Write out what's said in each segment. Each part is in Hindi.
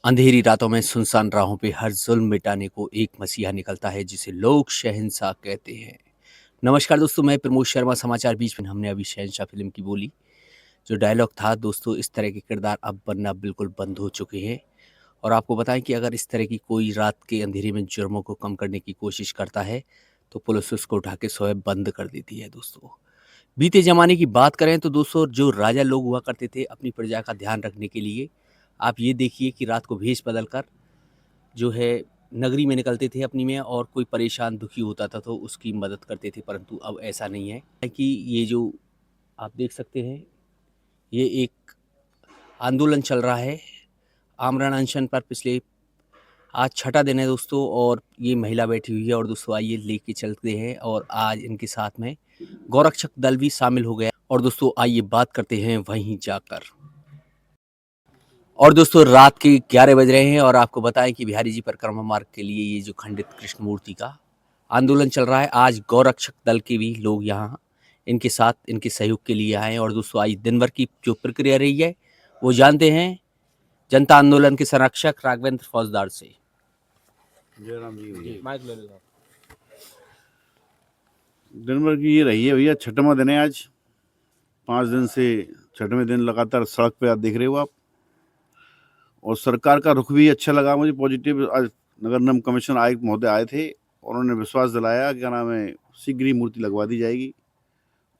अंधेरी रातों में सुनसान राहों पे हर जुल्म मिटाने को एक मसीहा निकलता है जिसे लोग शहंशाह कहते हैं। नमस्कार दोस्तों, मैं प्रमोद शर्मा। समाचार बीच में हमने अभी शहंशाह फिल्म की बोली। जो डायलॉग था दोस्तों, इस तरह के किरदार अब बनना बिल्कुल बंद हो चुके हैं। और आपको बताएं कि अगर इस तरह की कोई रात के अंधेरे में जुर्मों को कम करने की कोशिश करता है तो पुलिस उसको उठा के स्वयं बंद कर देती है। दोस्तों, बीते जमाने की बात करें तो दोस्तों, जो राजा लोग हुआ करते थे अपनी प्रजा का ध्यान रखने के लिए, आप ये देखिए कि रात को भेष बदल कर जो है नगरी में निकलते थे अपनी में, और कोई परेशान दुखी होता था तो उसकी मदद करते थे। परंतु अब ऐसा नहीं है कि ये जो आप देख सकते हैं, ये एक आंदोलन चल रहा है। आमरण अनशन पर पिछले आज छठा दिन है दोस्तों, और ये महिला बैठी हुई है। और दोस्तों आइए लेके चलते हैं, और आज इनके साथ में गौरक्षक दल भी शामिल हो गया। और दोस्तों आइए बात करते हैं वहीं जाकर। और दोस्तों रात के 11 बज रहे हैं, और आपको बताएं कि बिहारी जी परिक्रमा मार्ग के लिए ये जो खंडित कृष्ण मूर्ति का आंदोलन चल रहा है, आज गौरक्षक दल के भी लोग यहाँ इनके साथ इनके सहयोग के लिए आए हैं। और दोस्तों आज दिन भर की जो प्रक्रिया रही है वो जानते हैं जनता आंदोलन के संरक्षक राघवेंद्र फौजदार से। जयराम जी माइक ले लो। दिन भर की ये रही है भैया, छठवां दिन है आज। 5 दिन से छठवें दिन लगातार सड़क पे आप देख रहे हो आप। और सरकार का रुख भी अच्छा लगा मुझे, पॉजिटिव। आज नगर निगम कमिश्नर आयुक्त महोदय आए थे और उन्होंने विश्वास दिलाया, क्या नाम है, शीघ्र ही मूर्ति लगवा दी जाएगी।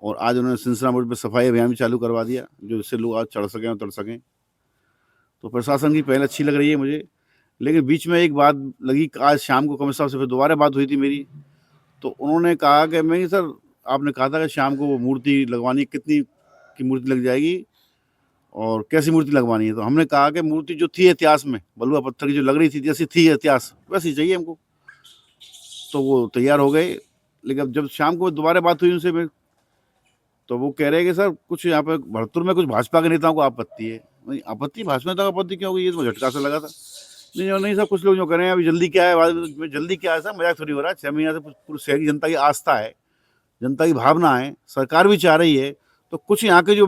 और आज उन्होंने सिंसना मोड़ पर सफाई अभियान भी चालू करवा दिया, जो जिससे लोग आज चढ़ सकें और उतर सकें। तो प्रशासन की पहल अच्छी लग रही है मुझे। लेकिन बीच में एक बात लगी कि आज शाम को कमिश्नर साहब से फिर दोबारा बात हुई थी मेरी। तो उन्होंने कहा कि मैं सर, आपने कहा था कि शाम को वो मूर्ति लगवानी, कितनी की मूर्ति लग जाएगी और कैसी मूर्ति लगवानी है। तो हमने कहा कि मूर्ति जो थी इतिहास में, बलुआ पत्थर की जो लग रही थी, जैसी थी इतिहास वैसी चाहिए हमको। तो वो तैयार हो गए। लेकिन अब जब शाम को दोबारा बात हुई उनसे, तो वो कह रहे हैं कि सर कुछ यहाँ पे भरतपुर में कुछ भाजपा के नेताओं को आपत्ति है। नहीं, आपत्ति भाजपा नेता को आपत्ति क्यों होगी? ये तो झटका सा लगा था। नहीं सर, कुछ लोग जो कह रहे हैं अभी जल्दी क्या है, बाद में जल्दी क्या है, सर मजाक थोड़ी हो रहा है। 6 महीने से पूरी शहरी जनता की आस्था है, जनता की भावना है, सरकार भी चाह रही है। तो कुछ यहाँ के जो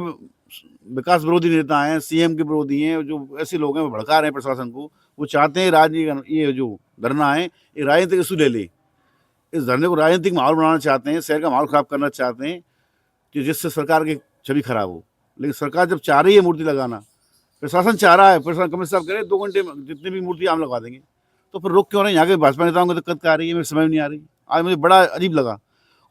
विकास विरोधी नेता हैं, सीएम के विरोधी हैं, जो ऐसे लोग हैं वो भड़का रहे हैं प्रशासन को। वो चाहते हैं राजनीतिक, ये जो धरना है ये राजनीतिक इशू ले ले, इस धरने को राजनीतिक माहौल बनाना चाहते हैं, शहर का माहौल खराब करना चाहते हैं, कि जिससे सरकार की छवि खराब हो। लेकिन सरकार जब चाह रही है मूर्ति लगाना, प्रशासन चाह रहा है, प्रशासन कमिश्नर साहब कह रहे 2 घंटे में जितनी भी मूर्ति आम लगवा देंगे, तो फिर रोक क्यों रहे? यहाँ के भाजपा नेताओं को दिक्कत क्या आ रही है, मेरे समझ में नहीं आ रही। आज मुझे बड़ा अजीब लगा।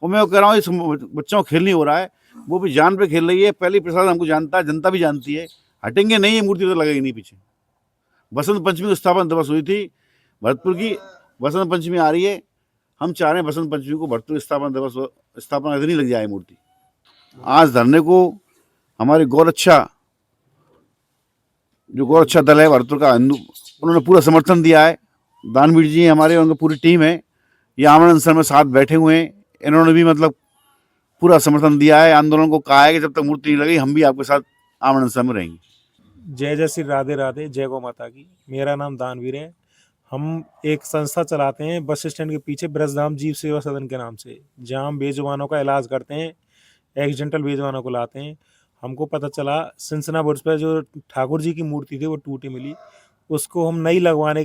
और मैं कह रहा हूँ, इस बच्चों को खेल नहीं हो रहा है, वो भी जान पे खेल रही है। पहले प्रशासन हमको जानता है, जनता भी जानती है, हटेंगे नहीं, ये मूर्ति तो लगेगी नहीं पीछे। बसंत पंचमी को स्थापना दिवस हुई थी भरतपुर की, बसंत पंचमी आ रही है। हम चाह रहे हैं बसंत पंचमी को भरतपुर स्थापना दिवस, स्थापना नहीं लग जाए मूर्ति। आज धरने को हमारे गौरक्षा दल है भरतपुर का, हिंदू, उन्होंने पूरा समर्थन दिया है। दानवीर जी हमारे, उनकी पूरी टीम है, ये आमरण अनशन में साथ बैठे हुए हैं। इन्होंने भी मतलब पूरा समर्थन दिया है, आंदोलन को कहा है कि जब तक मूर्ति नहीं लगी हम भी आपके साथ आमरण अनशन में रहेंगे। जय जय श्री राधे राधे, जय गौ माता की। मेरा नाम दानवीर है। हम एक संस्था चलाते हैं बस स्टैंड के पीछे, ब्रजधाम जीव सेवा सदन के नाम से, जहां हम बेजुबानों का इलाज करते हैं, एक्सीडेंटल बेजुबानों को लाते हैं। हमको पता चला सिंसना बुर्ज पर जो ठाकुर जी की मूर्ति थी वो टूटी मिली, उसको हम नई लगवाने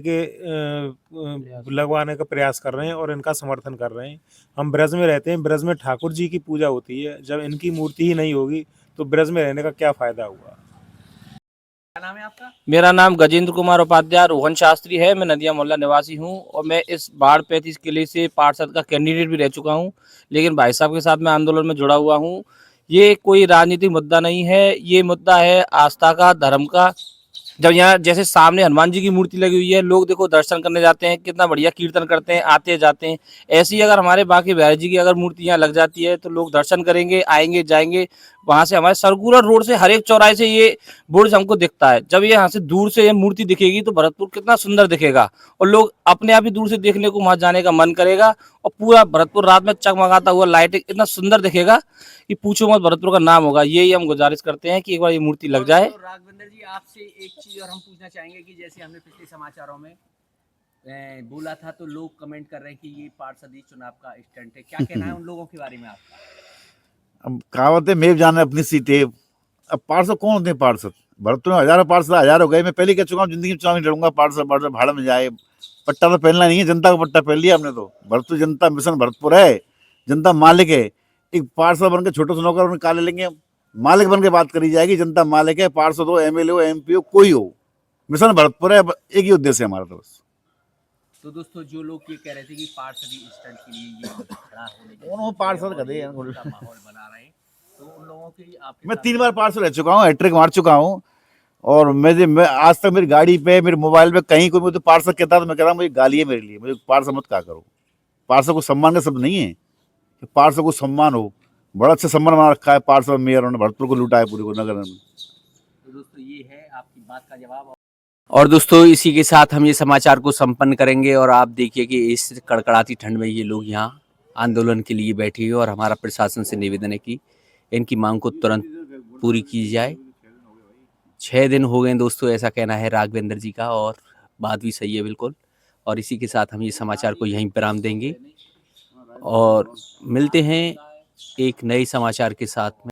का प्रयास कर रहे हैं और इनका समर्थन कर रहे हैं। हम ब्रज में रहते हैं, ब्रज में ठाकुर जी की पूजा होती है। जब इनकी मूर्ति ही नहीं होगी तो ब्रज में रहने का क्या फायदा हुआ। क्या नाम है आपका? मेरा नाम गजेंद्र कुमार उपाध्याय रोहन शास्त्री है। मैं नदिया मोहल्ला निवासी हूं और मैं इस बाढ़ 35 किले से पार्षद का कैंडिडेट भी रह चुका हूं। लेकिन भाई साहब के साथ मैं आंदोलन में जुड़ा हुआ हूं। ये कोई राजनीतिक मुद्दा नहीं है, ये मुद्दा है आस्था का, धर्म का। जब यहाँ जैसे सामने हनुमान जी की मूर्ति लगी हुई है, लोग देखो दर्शन करने जाते हैं, कितना बढ़िया कीर्तन करते हैं, आते जाते हैं। ऐसी अगर हमारे बाकी बिहारी जी की अगर मूर्ति यहाँ लग जाती है तो लोग दर्शन करेंगे, आएंगे जाएंगे। वहां से हमारे सरगुरा रोड से हर एक चौराहे से ये बुर्ज हमको दिखता है। जब ये यहाँ से दूर से ये मूर्ति दिखेगी तो भरतपुर कितना सुंदर दिखेगा, और लोग अपने आप ही दूर से देखने को वहां जाने का मन करेगा। और पूरा भरतपुर रात में चकमगाता हुआ लाइटिंग इतना सुंदर दिखेगा कि पूछो मत, भरतपुर का नाम होगा। यही हम गुजारिश करते हैं कि एक बार ये मूर्ति लग जाए। तो राघवेंद्र जी, आपसे एक चीज और हम पूछना चाहेंगे कि जैसे हमने पिछले समाचारों में बोला था, तो लोग कमेंट कर रहे हैं कि ये पार्षदी चुनाव का स्टंट है। क्या कहना है उन लोगों के बारे में आपका? अब कहावत है, मेव जाने अपनी सीटें। अब पार्षद कौन होते हैं पार्षद? भरतपुर में हजारों पार्षद हजार हो गए। मैं पहले कह चुका हूँ जिंदगी में चुनाव नहीं लड़ूंगा। पार्षद भाड़ में जाए। पट्टा तो पहनना नहीं है, जनता का पट्टा पहन लिया हमने तो। भरतपुर जनता मिशन भरतपुर है, जनता मालिक है। एक पार्षद बन के छोटे से नौकर उन्हें काले लेंगे, मालिक बन के बात करी जाएगी। जनता मालिक है, पार्षद हो, एमएलए हो, एमपी हो, कोई हो, मिशन भरतपुर है। एक ही उद्देश्य है हमारा तो बस। तो दोस्तों जो लोग ये कह रहे थे कि पार्षद ही स्टंट के लिए ये खड़ा होने के उन्होंने पार्षद गधे हैं। माहौल बना रहे हैं, तो उन लोगों की आपके मैं साथ 3 बार पार्षद रह चुका हूँ, हैट्रिक मार चुका हूँ। और मैं आज तक मेरी गाड़ी पे, मेरे मोबाइल पे कहीं कोई मुझे पार्षद कहता तो मैं कहता मुझे गाली है मेरे लिए, मुझे पार्षद मत कहा करो। पार्षद को सम्मान का शब्द नहीं है कि पार्षद को सम्मान हो। बड़ा अच्छा सम्मान बना रखा है पार्षद मेयर, उन्होंने भरतपुर को लूटा है पूरी को नगर में। तो दोस्तों ये है आपकी बात का जवाब। और दोस्तों इसी के साथ हम ये समाचार को संपन्न करेंगे। और आप देखिए कि इस कड़कड़ाती ठंड में ये लोग यहाँ आंदोलन के लिए बैठे हैं और हमारा प्रशासन से निवेदन है कि इनकी मांग को तुरंत पूरी की जाए। 6 दिन हो गए दोस्तों, ऐसा कहना है राघवेंद्र जी का, और बात भी सही है बिल्कुल। और इसी के साथ हम ये समाचार को यहीं विराम देंगे और मिलते हैं एक नए समाचार के साथ में।